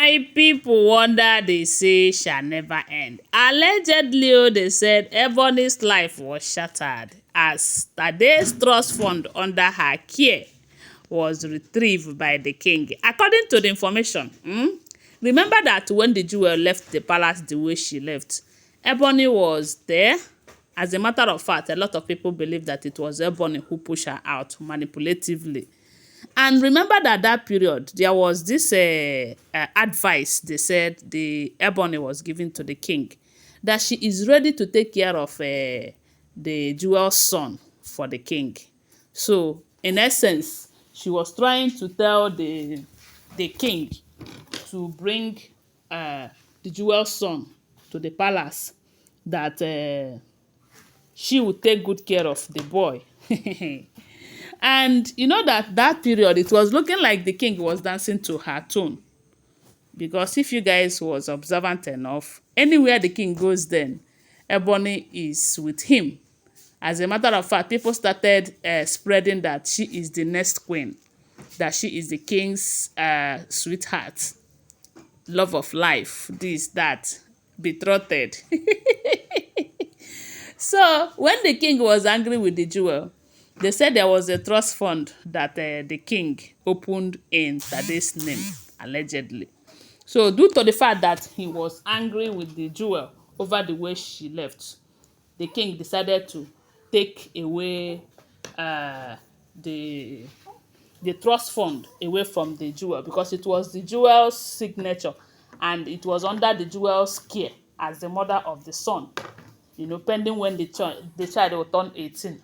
My people wonder, they say, shall never end. Allegedly, they said Ebony's life was shattered as Tade's trust fund under her care was retrieved by the king. According to the information, remember that when the jewel left the palace the way she left, Ebony was there. As a matter of fact, a lot of people believe that it was Ebony who pushed her out manipulatively. And remember that period, there was this advice they said the Ebony was giving to the king, that she is ready to take care of the jewel's son for the king. So, in essence, she was trying to tell the king to bring the jewel's son to the palace, that she would take good care of the boy. And you know that period, it was looking like the king was dancing to her tune. Because if you guys was observant enough, anywhere the king goes then, Ebony is with him. As a matter of fact, people started spreading that she is the next queen, that she is the king's sweetheart, love of life, this, that, betrothed. So, when the king was angry with the jewel, they said there was a trust fund that the king opened in Tade's name, allegedly. So, due to the fact that he was angry with the jewel over the way she left, the king decided to take away the trust fund away from the jewel, because it was the jewel's signature and it was under the jewel's care as the mother of the son, you know, pending when the child will turn 18.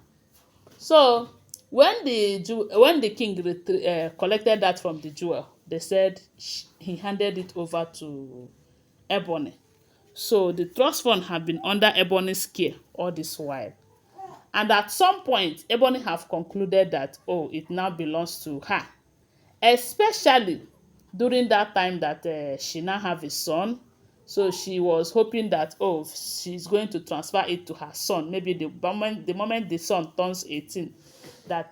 So when the king collected that from the jewel, they said he handed it over to Ebony. So the trust fund had been under Ebony's care all this while. And at some point, Ebony have concluded that, oh, it now belongs to her. Especially during that time that she now have a son. So she was hoping that, oh, she's going to transfer it to her son. Maybe the moment the son turns 18, that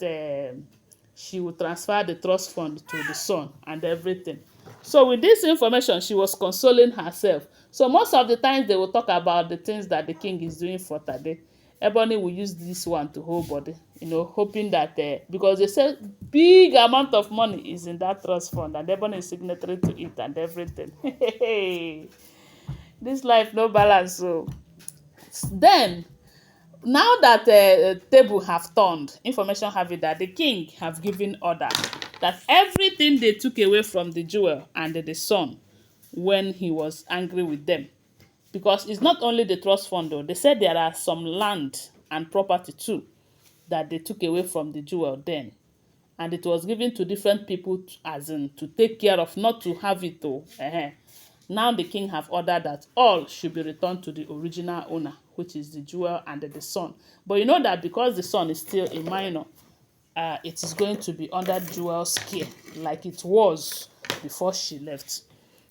she will transfer the trust fund to the son and everything. So with this information, she was consoling herself. So most of the times they will talk about the things that the king is doing for Tade. Ebony will use this one to hold body, you know, hoping that, because they say big amount of money is in that trust fund and Ebony is signatory to it and everything. This life no balance. So then, now that table have turned, information have it that the king have given order that everything they took away from the jewel and the son when he was angry with them, because it's not only the trust fund though, they said there are some land and property too that they took away from the jewel then, and it was given to different people as in to take care of, not to have it though. Now the king have ordered that all should be returned to the original owner, which is the jewel and the son. But you know that because the son is still a minor, it is going to be under jewel's care like it was before she left.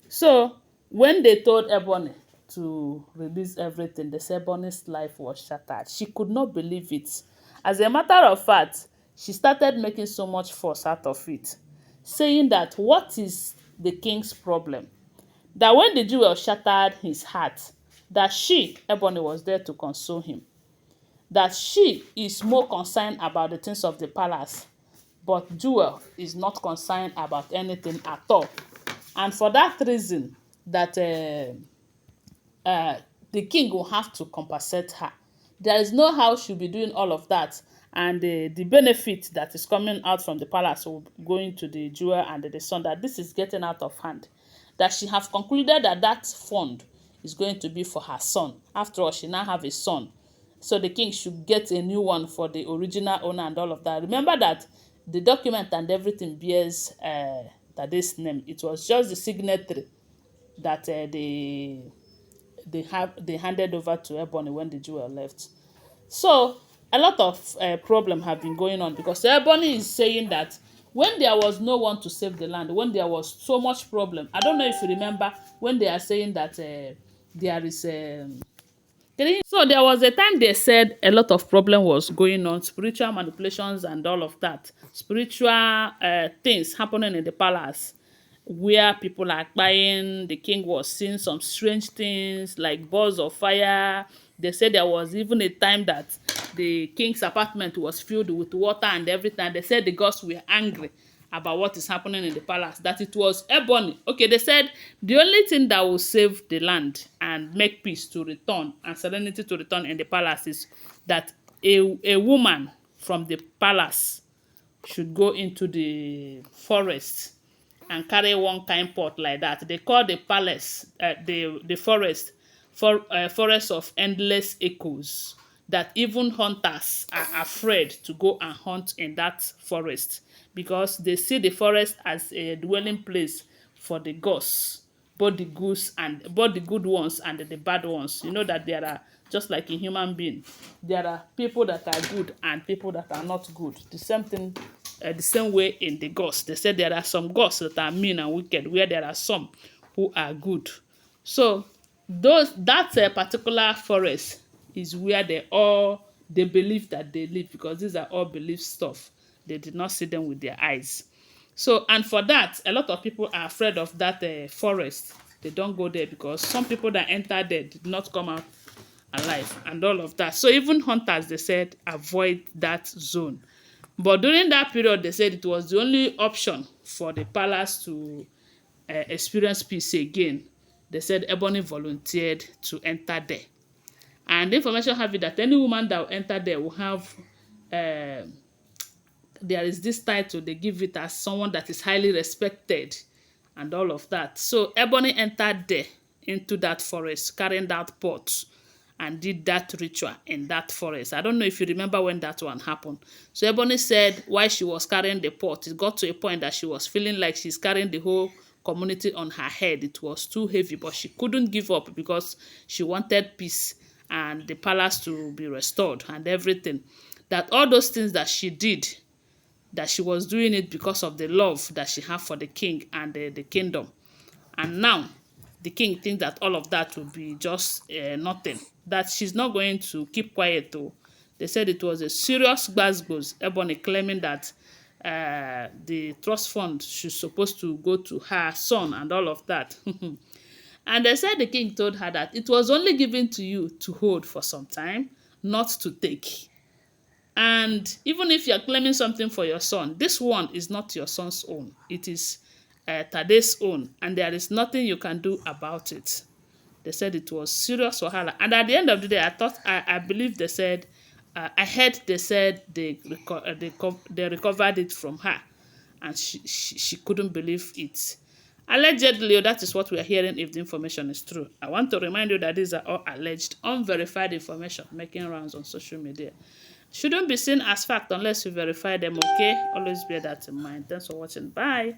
So when they told Ebony to release everything, they said Ebony's life was shattered. She could not believe it. As a matter of fact, she started making so much fuss out of it, saying that what is the king's problem? That when the jewel shattered his heart, that she, Ebony, was there to console him. That she is more concerned about the things of the palace, but Jewel is not concerned about anything at all. And for that reason, that the king will have to compensate her. There is no how she'll be doing all of that, and the benefit that is coming out from the palace will going to the jewel and the son, that this is getting out of hand. That she have concluded that that fund is going to be for her son. After all, she now have a son. So the king should get a new one for the original owner and all of that. Remember that the document and everything bears Tade's name. It was just the signatory that they handed over to Ebony when the jewel left. So a lot of problem have been going on, because Ebony is saying that when there was no one to save the land, when there was so much problem, I don't know if you remember when they are saying that there is so there was a time they said a lot of problem was going on, spiritual manipulations and all of that, spiritual things happening in the palace. where people are buying. The king was seeing some strange things like balls of fire. They said there was even a time that the king's apartment was filled with water and everything. They said the gods were angry about what is happening in the palace, that it was Ebony. Okay, they said the only thing that will save the land and make peace to return and serenity to return in the palace is that a woman from the palace should go into the forest and carry one kind pot like that. They call the palace, the forest, forest of endless echoes. That even hunters are afraid to go and hunt in that forest because they see the forest as a dwelling place for the gods, both the good ones and the bad ones. You know that there are, just like in human being, there are people that are good and people that are not good. The same thing, the same way in the gods. They said there are some gods that are mean and wicked, where there are some who are good. So that particular forest is where they believe that they live, because these are all belief stuff. They did not see them with their eyes. So, and for that, a lot of people are afraid of that forest. They don't go there because some people that enter there did not come out alive and all of that. So even hunters, they said, avoid that zone. But during that period, they said it was the only option for the palace to experience peace again. They said Ebony volunteered to enter there. And the information have it that any woman that will enter there will have, there is this title, they give it as someone that is highly respected and all of that. So Ebony entered there into that forest, carrying that pot, and did that ritual in that forest. I don't know if you remember when that one happened. So Ebony said while she was carrying the pot, it got to a point that she was feeling like she's carrying the whole community on her head. It was too heavy, but she couldn't give up because she wanted peace and the palace to be restored and everything. That all those things that she did, that she was doing it because of the love that she had for the king and the kingdom. And now the king thinks that all of that will be just nothing, that she's not going to keep quiet though. They said it was a serious gbasgbos. Ebony claiming that the trust fund should supposed to go to her son and all of that. And they said the king told her that it was only given to you to hold for some time, not to take. And even if you're claiming something for your son, this one is not your son's own. It is Tade's own, and there is nothing you can do about it. They said it was serious for her. And at the end of the day, I believe they said, I heard they said they recovered it from her, and she couldn't believe it. Allegedly, that is what we are hearing if the information is true. I want to remind you that these are all alleged, unverified information making rounds on social media. Shouldn't be seen as fact unless you verify them, okay? Always bear that in mind. Thanks for watching. Bye.